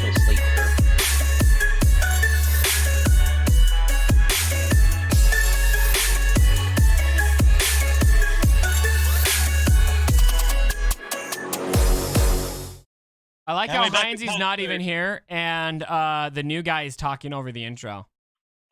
no sleep here. I like how Heinzie's not even here, and the new guy is talking over the intro.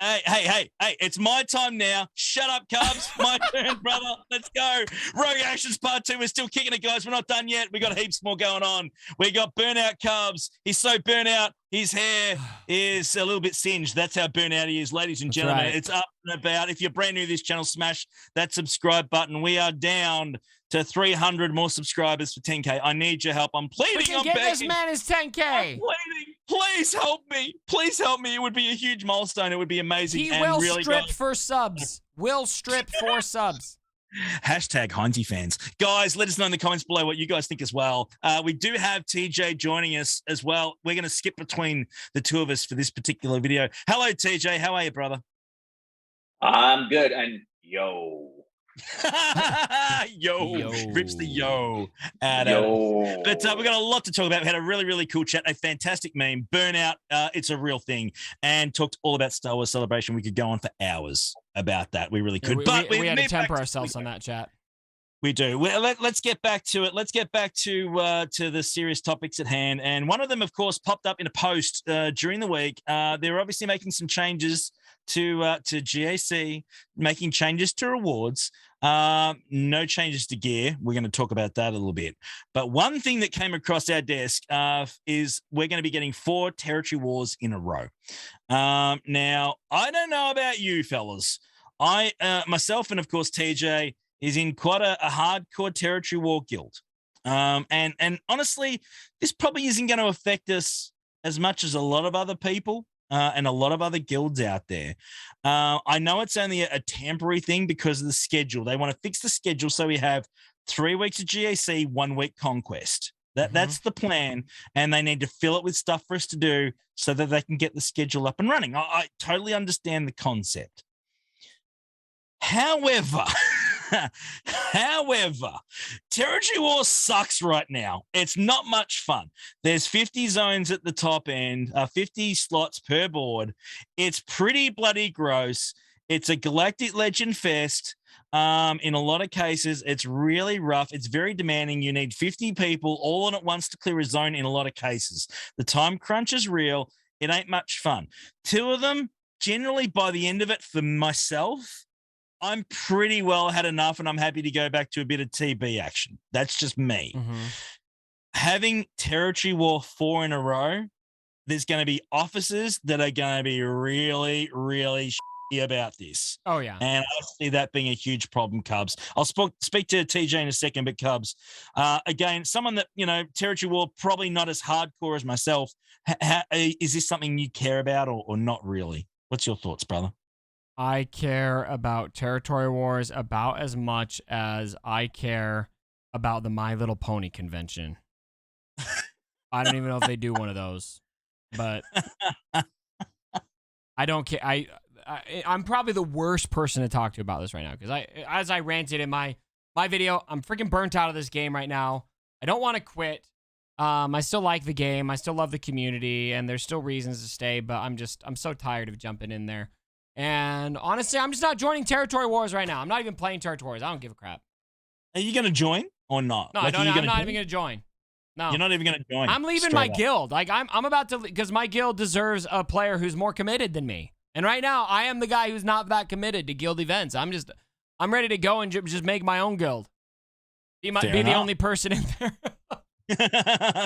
Hey, it's my time now. Shut up, Cubs. My turn, brother. Let's go. Rogue Actions Part 2. We're still kicking it, guys. We're not done yet. We got heaps more going on. We got Burnout Cubs. He's so burnt out. His hair is a little bit singed. That's how burnout he is, ladies and gentlemen. Right. It's up and about. If you're brand new to this channel, smash that subscribe button. We are down to 300 more subscribers for 10K. I need your help. I'm pleading. We can get this man his 10K. I'm pleading. Please help me. Please help me. It would be a huge milestone. It would be amazing. He will strip for subs. Will strip for subs. Hashtag Heinzie fans. Guys, let us know in the comments below what you guys think as well. We do have TJ joining us as well. We're going to skip between the two of us for this particular video. Hello, TJ. How are you, brother? I'm good. And yo. yo, rips the yo out of. But we got a lot to talk about. We had a really cool chat, a fantastic meme. Burnout, it's a real thing, and talked all about Star Wars Celebration. We could go on for hours about that. We really could. Yeah, we had to temper ourselves on that chat. We do. Let's get back to it. Let's get back to the serious topics at hand. And one of them, of course, popped up in a post during the week. They're obviously making some changes to GAC, making changes to rewards. No changes to gear. We're going to talk about that a little bit. But one thing that came across our desk is we're going to be getting 4 territory wars in a row. Now, I don't know about you fellas. I myself and, of course, TJ is in quite a hardcore territory war guild. And honestly, this probably isn't going to affect us as much as a lot of other people. And a lot of other guilds out there. I know it's only a temporary thing because of the schedule. They want to fix the schedule so we have 3 weeks of GAC, 1 week Conquest. That's the plan, and they need to fill it with stuff for us to do so that they can get the schedule up and running. I totally understand the concept. However, Territory War sucks right now. It's not much fun. There's 50 zones at the top end, 50 slots per board. It's pretty bloody gross. It's a Galactic Legend fest. In a lot of cases, it's really rough. It's very demanding. You need 50 people all on at once to clear a zone in a lot of cases. The time crunch is real. It ain't much fun. 2 of them, generally by the end of it, for myself, I'm pretty well had enough, and I'm happy to go back to a bit of TB action. That's just me. Having Territory War 4 in a row, there's going to be officers that are going to be really shitty about this. Oh, yeah. And I see that being a huge problem, Cubs. I'll speak to TJ in a second, but Cubs, again, someone that, Territory War, probably not as hardcore as myself. Is this something you care about or not really? What's your thoughts, brother? I care about territory wars about as much as I care about the My Little Pony convention. I don't even know if they do one of those, but I don't care. I'm probably the worst person to talk to about this right now because as I ranted in my video, I'm freaking burnt out of this game right now. I don't want to quit. I still like the game. I still love the community, and there's still reasons to stay, but I'm so tired of jumping in there. And honestly, I'm just not joining Territory Wars right now. I'm not even playing Territory Wars. I don't give a crap. Are you going to join or not? No, I'm not even going to join. No. You're not even going to join. I'm leaving my guild. Like I'm about to, because my guild deserves a player who's more committed than me. And right now, I am the guy who's not that committed to guild events. I'm ready to go and just make my own guild. Be the only person in there.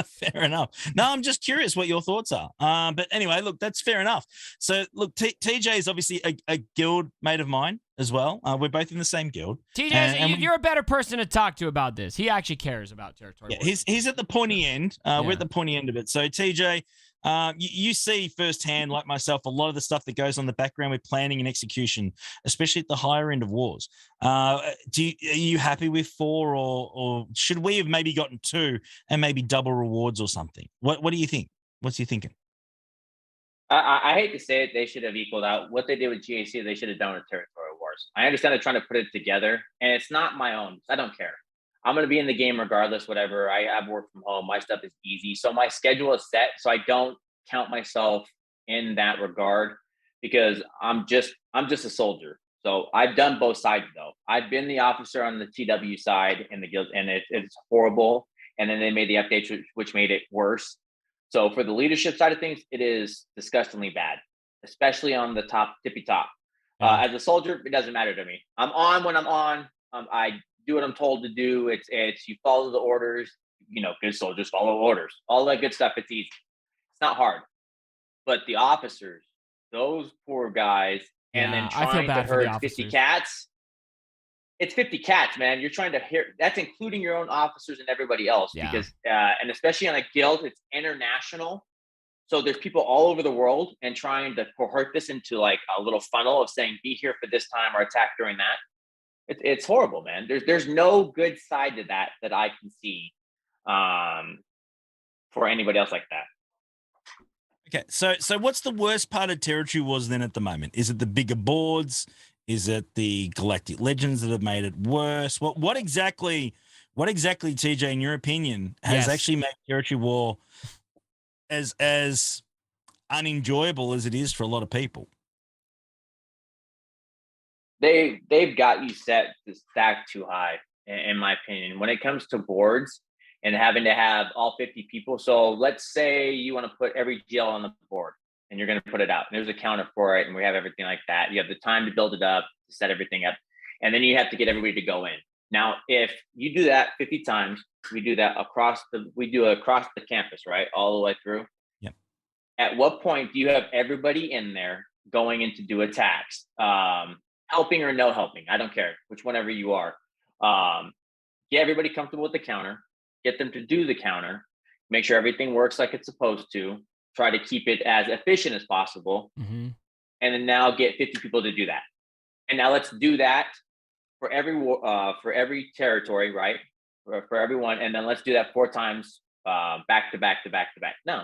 Fair enough. No, I'm just curious what your thoughts are. But anyway, look, that's fair enough. So look, TJ is obviously a guild mate of mine as well. We're both in the same guild. TJ, you're a better person to talk to about this. He actually cares about territory. Yeah, he's at the pointy end. We're at the pointy end of it. So TJ, you see firsthand, like myself, a lot of the stuff that goes on in the background with planning and execution, especially at the higher end of wars. Are you happy with 4, or should we have maybe gotten 2 and maybe double rewards or something? What do you think? What's you thinking? I hate to say it, they should have equaled out. What they did with GAC, they should have done with Territorial Wars. I understand they're trying to put it together, and it's not my own. I don't care. I'm going to be in the game regardless, whatever. I have work from home. My stuff is easy. So my schedule is set. So I don't count myself in that regard because I'm just a soldier. So I've done both sides though. I've been the officer on the TW side in the guild, and it's horrible. And then they made the updates which made it worse. So for the leadership side of things, it is disgustingly bad, especially on the tippy top. Yeah. As a soldier, it doesn't matter to me. I'm on when I'm on. I do what I'm told to do. It's you follow the orders. You know, good soldiers follow orders. All that good stuff. It's easy. It's not hard. But the officers, those poor guys, and then Yeah, I feel trying to bad for the herd 50 officers. cats. It's 50 cats, man. You're trying to hear. That's including your own officers and everybody else. Yeah. Because, and especially on a guild, it's international. So there's people all over the world, and trying to cohort this into like a little funnel of saying, be here for this time or attack during that. It's horrible, man. There's no good side to that I can see for anybody else like that. Okay, so what's the worst part of Territory Wars then at the moment? Is it the bigger boards? Is it the Galactic Legends that have made it worse? What exactly, TJ, in your opinion, has actually made Territory War as unenjoyable as it is for a lot of people? They've got you set to stack too high, in my opinion, when it comes to boards and having to have all 50 people. So let's say you want to put every GL on the board and you're going to put it out. And there's a counter for it, and we have everything like that. You have the time to build it up, to set everything up, and then you have to get everybody to go in. Now, if you do that 50 times, we do across the campus, right? All the way through. Yep. At what point do you have everybody in there going in to do attacks? Helping or no helping, I don't care, whenever you are. Get everybody comfortable with the counter, get them to do the counter, make sure everything works like it's supposed to, try to keep it as efficient as possible, and then now get 50 people to do that. And now let's do that for every territory, right? For everyone, and then let's do that 4 times back to back. No.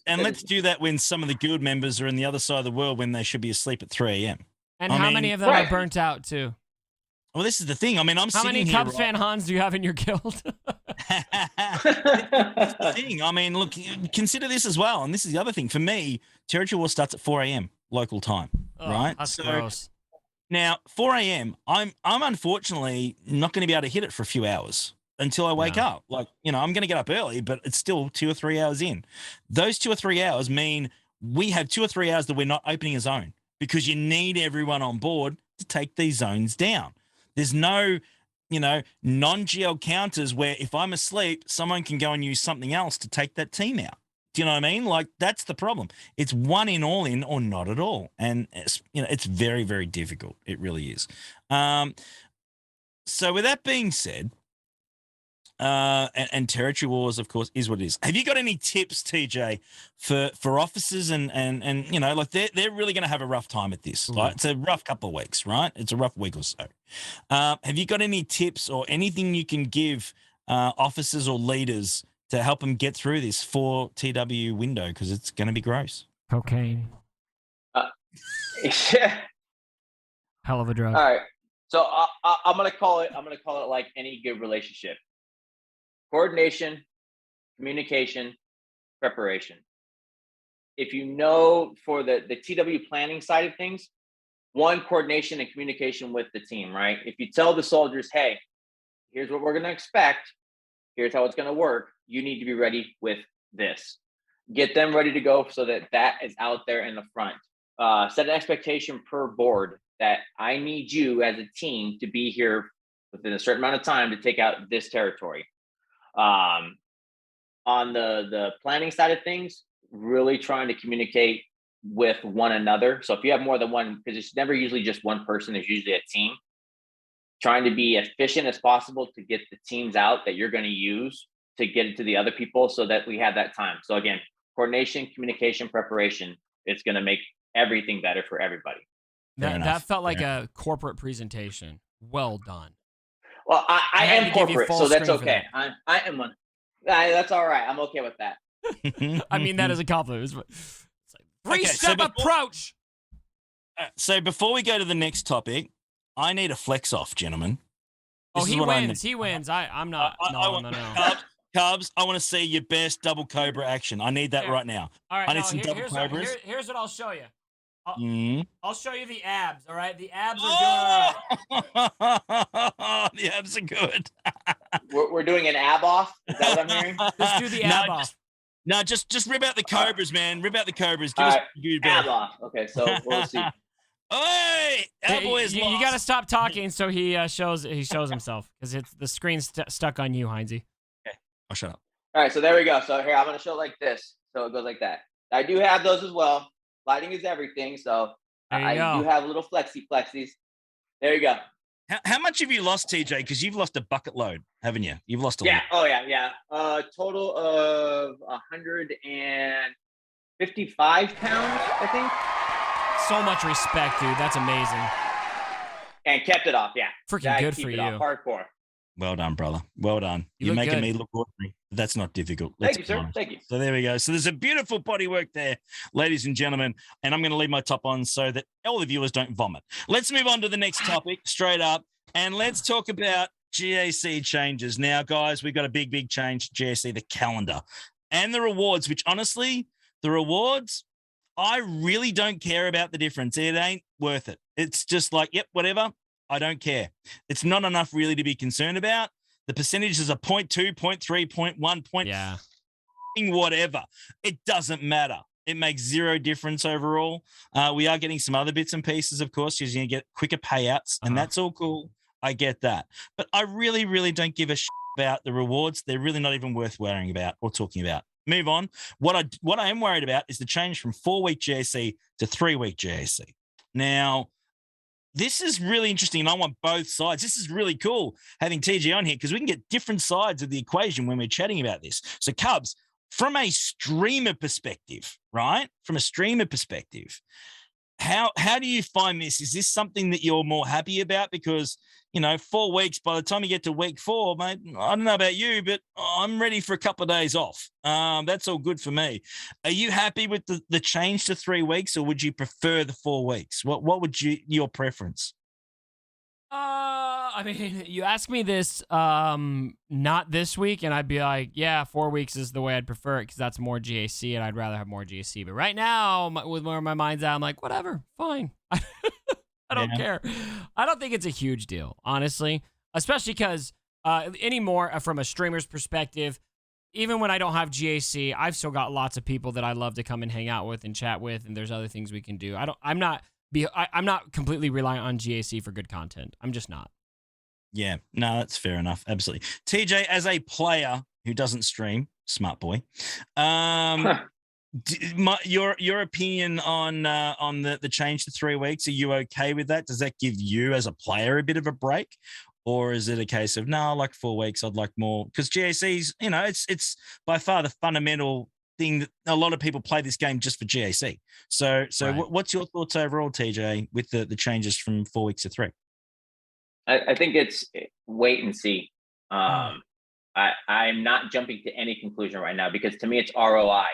Let's do that when some of the guild members are in the other side of the world when they should be asleep at 3 a.m. And how many of them are burnt out too? Well, this is the thing. I mean, how many Cubs fan Hans do you have in your guild? That's the thing. I mean, look, consider this as well. And this is the other thing. For me, Territory War starts at 4 a.m. local time, right? That's gross. Now, 4 a.m., I'm unfortunately not going to be able to hit it for a few hours until I wake up. Like, I'm going to get up early, but it's still 2 or 3 hours in. Those 2 or 3 hours mean we have 2 or 3 hours that we're not opening a zone, because you need everyone on board to take these zones down. There's no, non-GL counters where if I'm asleep, someone can go and use something else to take that team out. Do you know what I mean? Like, that's the problem. It's one in, all in, or not at all. And, it's very, very difficult. It really is. So with that being said, and Territory Wars, of course, is what it is. Have you got any tips, TJ, for officers and like they're really going to have a rough time at this. Like, it's a rough couple of weeks, right? It's a rough week or so. Have you got any tips or anything you can give officers or leaders to help them get through this 4 TW window, because it's going to be gross? Cocaine. Yeah. Hell of a drug. All right. So I'm gonna call it like any good relationship: coordination, communication, preparation. If you know, for the TW planning side of things, one, coordination and communication with the team, right? If you tell the soldiers, hey, here's what we're going to expect, here's how it's going to work, you need to be ready with this. Get them ready to go so that is out there in the front. Set an expectation per board that I need you as a team to be here within a certain amount of time to take out this territory. On the planning side of things, really trying to communicate with one another. So if you have more than one, because it's never usually just one person, there's usually a team, trying to be efficient as possible to get the teams out that you're going to use to get it to the other people so that we have that time. So again, coordination, communication, preparation, it's going to make everything better for everybody. That felt like a corporate presentation. Well done. Well, I am corporate, so that's okay. I am one. That's all right. I'm okay with that. I mean, that is a compliment. It's like 3-step approach. So before we go to the next topic, I need a flex off, gentlemen. He wins. He wins. I'm not. No. Cubs, I want to see your best double cobra action. I need that Here. right now. All right, I need now some double cobras. here's what I'll show you. I'll, Mm. I'll show you the abs. All right, the abs are doing all right. The abs are good. We're doing an ab off. Is that what I'm hearing? Just do the No, ab off. just rip out the cobras, man. Rip out the cobras. Give All us right, your ab best. off. Okay, so we'll see. Hey, our boy is You got to stop talking so he shows himself because it's the screen's stuck on you, Heinzie. Okay, I'll shut up. All right, so there we go. So here, I'm going to show like this. So it goes like that. I do have those as well. Lighting is everything. So There you I go. do have little flexies. There you go. How much have you lost, TJ? Because you've lost a bucket load, haven't you? You've lost a Yeah. lot. Oh, yeah. Total of 155 pounds, I think. So much respect, dude. That's amazing. And kept it off, yeah. Freaking good for you. Hardcore. Well done, brother. Well done. You You're look making good. me look ordinary. That's not difficult. Thank you, sir. Thank you. So there we go. So there's a beautiful bodywork there, ladies and gentlemen. And I'm going to leave my top on so that all the viewers don't vomit. Let's move on to the next topic straight up. And let's talk about GAC changes. Now, guys, we've got a big change to GAC, the calendar and the rewards, which honestly, the rewards, I really don't care about the difference. It ain't worth it. It's just like, yep, whatever. I don't care. It's not enough really to be concerned about. The percentages are 0.2, 0.3, 0.1, point whatever. It doesn't matter. It makes zero difference overall. We are getting some other bits and pieces, of course. You're going to get quicker payouts, and that's all cool. I get that. But I really don't give a shit about the rewards. They're really not even worth worrying about or talking about. Move on. What I am worried about is the change from 4-week GAC to 3-week GAC. Now, this is really interesting, and I want both sides. This is really cool having TG on here because we can get different sides of the equation when we're chatting about this. So, Cubs, from a streamer perspective, right? From a streamer perspective, how do you find this? Is this something that you're more happy about? Because, 4 weeks, by the time you get to week 4, mate, I don't know about you, but I'm ready for a couple of days off. That's all good for me. Are you happy with the change to 3 weeks, or would you prefer the 4 weeks? What would your preference? I mean, you ask me this not this week, and I'd be like, yeah, 4 weeks is the way I'd prefer it because that's more GAC, and I'd rather have more GAC. But right now, with where my mind's at, I'm like, whatever, fine. I don't care. I don't think it's a huge deal, honestly, especially because anymore from a streamer's perspective, even when I don't have GAC, I've still got lots of people that I love to come and hang out with and chat with, and there's other things we can do. I'm not completely reliant on GAC for good content. I'm just not. Yeah, no, that's fair enough. Absolutely. TJ, as a player who doesn't stream, smart boy, your opinion on the change to 3 weeks, are you okay with that? Does that give you as a player a bit of a break? Or is it a case of, no, I like 4 weeks, I'd like more? Because GAC's, it's by far the fundamental thing that a lot of people play this game just for GAC. So right. What's your thoughts overall, TJ, with the changes from 4 weeks to 3? I think it's wait and see. I'm not jumping to any conclusion right now because to me it's ROI.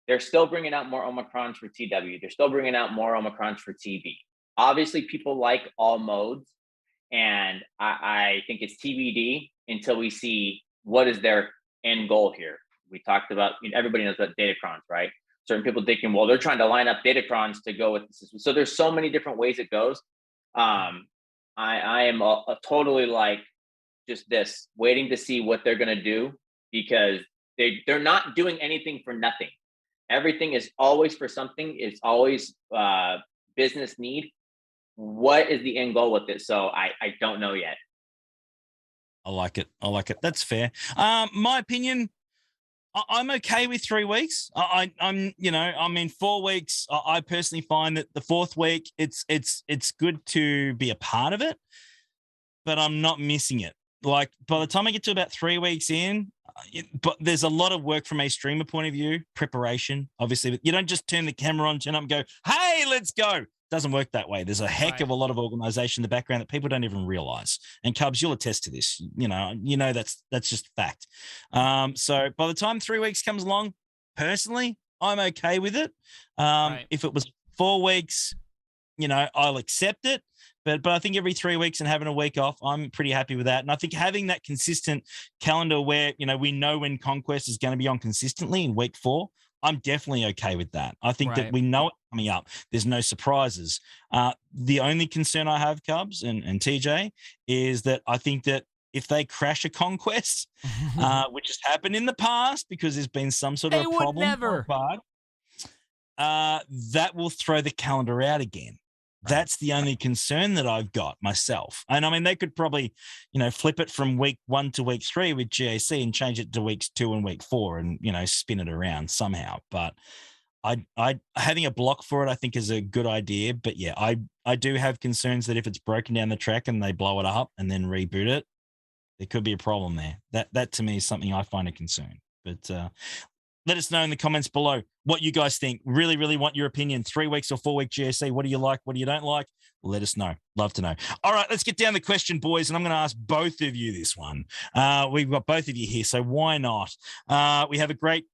They're still bringing out more Omicrons for TW. They're still bringing out more Omicrons for TV. Obviously, people like all modes, and I think it's TBD until we see what is their end goal here. We talked about, everybody knows about Datacrons, right? Certain people thinking, well, they're trying to line up Datacrons to go with the system. So there's so many different ways it goes. I am totally like just this, waiting to see what they're going to do because they're not doing anything for nothing. Everything is always for something. It's always business need. What is the end goal with it? So I don't know yet. I like it. That's fair. My opinion, I'm okay with 3 weeks. I'm 4 weeks. I personally find that the 4th week, it's good to be a part of it, but I'm not missing it. Like by the time I get to about 3 weeks in, but there's a lot of work from a streamer point of view, preparation, obviously. But you don't just turn the camera on, turn up and go, hey, let's go. Doesn't work that way. There's a heck of a lot of organization in the background that people don't even realize. And Cubs, you'll attest to this. That's just fact. So by the time 3 weeks comes along, personally, I'm okay with it. If it was 4 weeks, I'll accept it. But I think every 3 weeks and having a week off, I'm pretty happy with that. And I think having that consistent calendar where, we know when Conquest is going to be on consistently in week 4, I'm definitely okay with that. I think that Right. we know it coming up. There's no surprises. The only concern I have, Cubs and TJ, is that I think that if they crash a Conquest, which has happened in the past because there's been some sort of They a would problem, never. that will throw the calendar out again. That's the only concern that I've got myself. And I mean, they could probably, flip it from week 1 to week 3 with GAC and change it to weeks 2 and week 4 and, spin it around somehow. But I having a block for it, I think is a good idea. But yeah, I do have concerns that if it's broken down the track and they blow it up and then reboot it, there could be a problem there. That to me is something I find a concern. But let us know in the comments below what you guys think. Really, really want your opinion. 3 weeks or 4-week GSC. What do you like? What do you don't like? Let us know. Love to know. All right, let's get down the question, boys. And I'm going to ask both of you this one. We've got both of you here, so why not? We have a great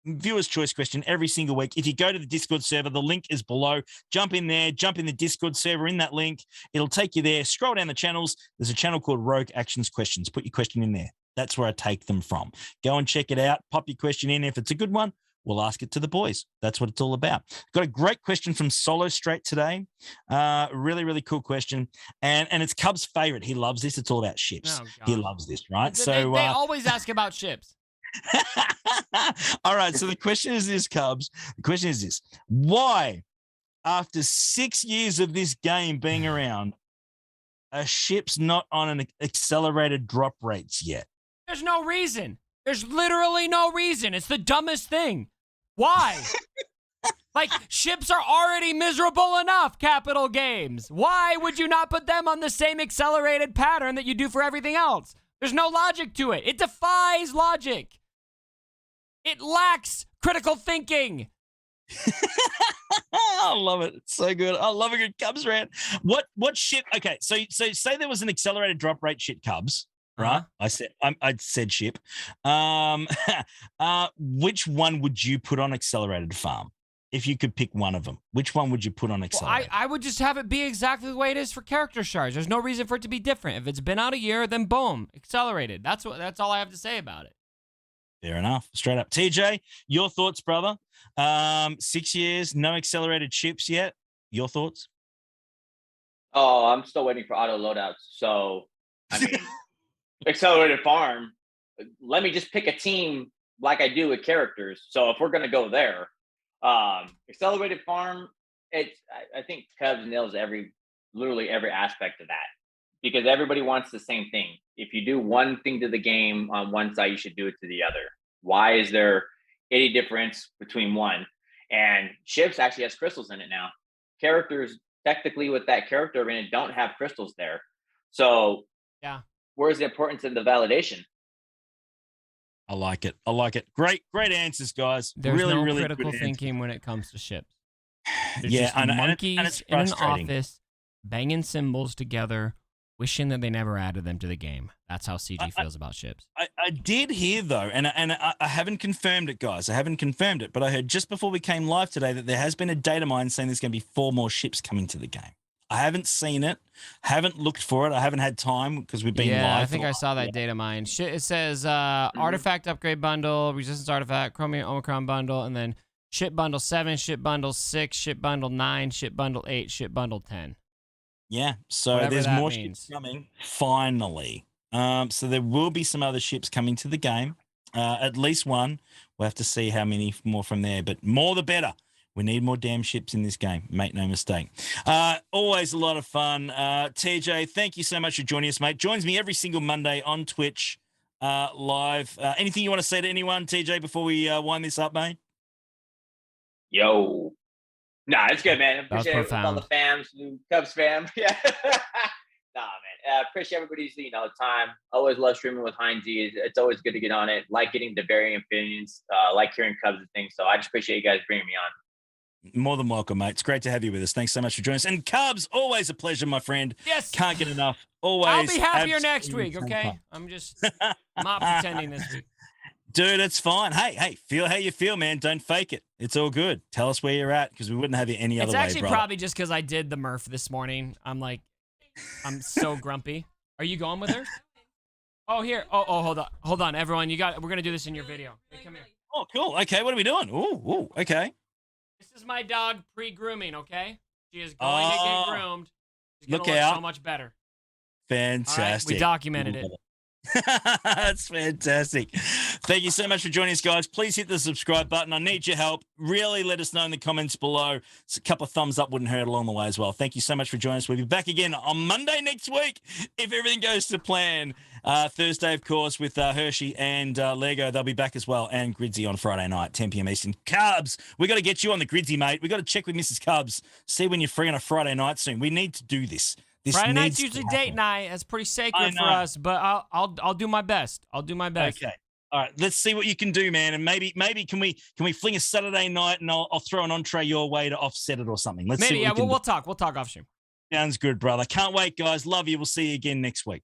viewer's choice question every single week. If you go to the Discord server, the link is below. Jump in there, jump in the Discord server in that link. It'll take you there. Scroll down the channels. There's a channel called Rogue Actions Questions. Put your question in there. That's where I take them from. Go and check it out. Pop your question in. If it's a good one, we'll ask it to the boys. That's what it's all about. Got a great question from Solo Straight today. Really, really cool question. And it's Cub's favorite. He loves this. It's all about ships. Oh, He God. loves this, right? They always ask about ships. All right. So the question is this, Cubs. The question is this. Why, after 6 years of this game being around, are ships not on an accelerated drop rates yet? There's no reason. There's literally no reason. It's the dumbest thing. Why? Like, ships are already miserable enough, Capital Games. Why would you not put them on the same accelerated pattern that you do for everything else? There's no logic to it. It defies logic. It lacks critical thinking. I love it. It's so good. I love a good Cubs rant. What ship? Okay, so say there was an accelerated drop rate ship, Cubs. Right? I said ship. Which one would you put on accelerated farm? If you could pick one of them, which one would you put on accelerated? I would just have it be exactly the way it is for character shards. There's no reason for it to be different. If it's been out a year, then boom, accelerated. That's all I have to say about it. Fair enough. Straight up. TJ, your thoughts, brother? 6 years, no accelerated ships yet. Your thoughts? Oh, I'm still waiting for auto loadouts. So, I mean, accelerated farm, let me just pick a team like I do with characters. So if we're going to go there, accelerated farm, I think Cubs nails literally every aspect of that, because everybody wants the same thing. If you do one thing to the game on one side, you should do it to the other. Why is there any difference between one? And ships actually has crystals in it now. Characters technically with that character in it don't have crystals there. So yeah, where's the importance of the validation? I like it. Great answers, guys. There's really, no really critical good thinking when it comes to ships. There's yeah, just and monkeys it's in an frustrating. office banging symbols together, wishing that they never added them to the game. That's how CG feels about ships. I did hear though, and I haven't confirmed it, guys. I haven't confirmed it, but I heard just before we came live today that there has been a data mine saying there's going to be 4 more ships coming to the game. I haven't seen it, haven't looked for it. I haven't had time because we've been live. Yeah, I think I saw that data mine. It says artifact upgrade bundle, resistance artifact, chromium omicron bundle, and then ship bundle 7, ship bundle 6, ship bundle 9, ship bundle 8, ship bundle 10. Yeah, so Whatever there's that more means. ships coming, finally. So there will be some other ships coming to the game. At least one. We'll have to see how many more from there, but more the better. We need more damn ships in this game. Make no mistake. Always a lot of fun. TJ, thank you so much for joining us, mate. Joins me every single Monday on Twitch live. Anything you want to say to anyone, TJ, before we wind this up, mate? Yo. Nah, it's good, man. Appreciate it with all the profound. fams, Cubs fam. Yeah. Nah, man. Appreciate everybody's, time. Always love streaming with Heinzie. It's always good to get on it. Like getting the varying opinions. Like hearing Cubs and things. So I just appreciate you guys bringing me on. More than welcome, mate. It's great to have you with us. Thanks so much for joining us. And Cubs, always a pleasure, my friend. Yes. Can't get enough. Always. I'll be happier next week, okay? Fun. I'm not pretending this week. Dude, it's fine. Hey, feel how you feel, man. Don't fake it. It's all good. Tell us where you're at because we wouldn't have you any other way, It's actually brother. probably just because I did the Murph this morning. I'm like, I'm so grumpy. Are you going with her? Oh, here. Oh, hold on, everyone. We're gonna do this in your video. Hey, come here. Oh, cool. Okay, what are we doing? Ooh, okay. This is my dog pre-grooming. Okay, she is going to get groomed. She's gonna look look out. so much better. Fantastic. All right, we documented it. That's fantastic. Thank you so much for joining us, guys. Please hit the subscribe button. I need your help. Really let us know in the comments below. A couple of thumbs up wouldn't hurt along the way as well. Thank you so much for joining us. We'll be back again on Monday next week if everything goes to plan. Thursday, of course, with Hershey and Lego. They'll be back as well. And Gridsy on Friday night, 10 p.m. Eastern. Cubs, we got to get you on the Gridsy, mate. We got to check with Mrs. Cubs, see when you're free on a Friday night soon. We need to do this. Friday night's usually date night. That's pretty sacred for us, but I'll do my best. I'll do my best. Okay. All right. Let's see what you can do, man. And maybe can we fling a Saturday night and I'll throw an entree your way to offset it or something. Let's see. Maybe, yeah. We'll talk. We'll talk off stream. Sounds good, brother. Can't wait, guys. Love you. We'll see you again next week.